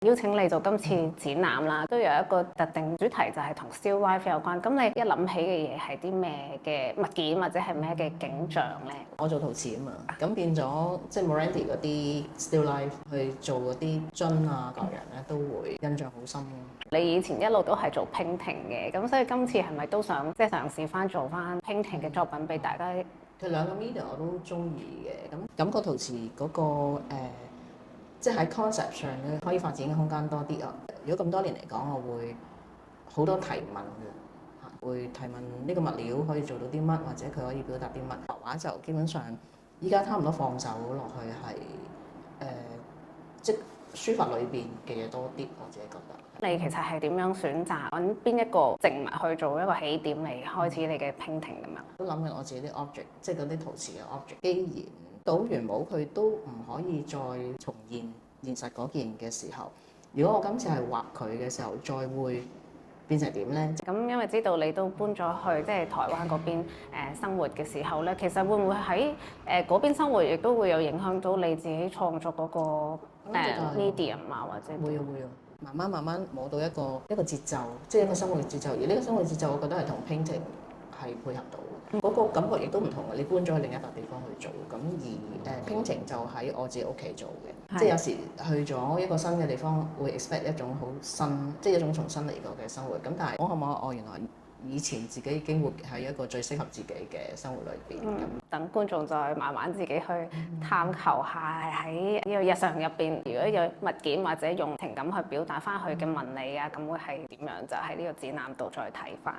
邀請你做今次展覽啦，都有一個特定主題就係同 Still Life 有關。咁你一諗起嘅嘢係啲咩嘅物件或者係咩嘅景象咧？我做陶瓷啊嘛，咁變咗即係 Morandi 嗰啲 Still Life 去做嗰啲樽啊各樣咧，都會印象好深。你以前一路都係做 painting 嘅，咁所以今次係咪都想即係嘗試翻做翻 painting 嘅作品俾大家？佢兩個 media 我都中意嘅，咁感覺陶瓷嗰個即係喺 concept 上咧可以發展嘅空間多啲啊！如果咁多年嚟講，我會好多提問嘅嚇，會提問呢個物料可以做到啲乜，或者佢可以表達啲乜。畫畫就基本上依家差唔多放手落去係即係書法裏邊嘅嘢多啲，我自己覺得。你其實係點樣選擇揾邊一個靜物去做一個起點嚟開始你嘅 painting 咁樣？都諗緊我自己啲 object，即係嗰啲陶瓷嘅 object。既然倒完模佢都唔可以再重現現實嗰件嘅時候，如果我今次係畫佢嘅時候，再會變成點呢？咁因為知道你都搬咗去即係台灣嗰邊生活嘅時候咧，其實會唔會喺嗰邊生活亦都會有影響到你自己創作嗰個medium 啊，或者會啊會啊，慢慢摸到一個節奏，即係一個生活嘅節奏。而呢個生活節奏，我覺得係同 painting 係配合到嘅，嗰個感覺亦都唔同嘅。你搬咗去另一笪地方去做，咁而painting 就喺我自己屋企做嘅，即係有時去咗一個新嘅地方，會 expect 一種好新，即係一種重新嚟過嘅生活。咁但係我諗我原來以前自己已經活喺一個最適合自己嘅生活裏邊。等觀眾再慢慢自己去探求下，喺呢個日常入邊，如果有物件或者用情感去表達翻佢嘅紋理啊，咁會係點樣？就喺呢個展覽度再睇翻。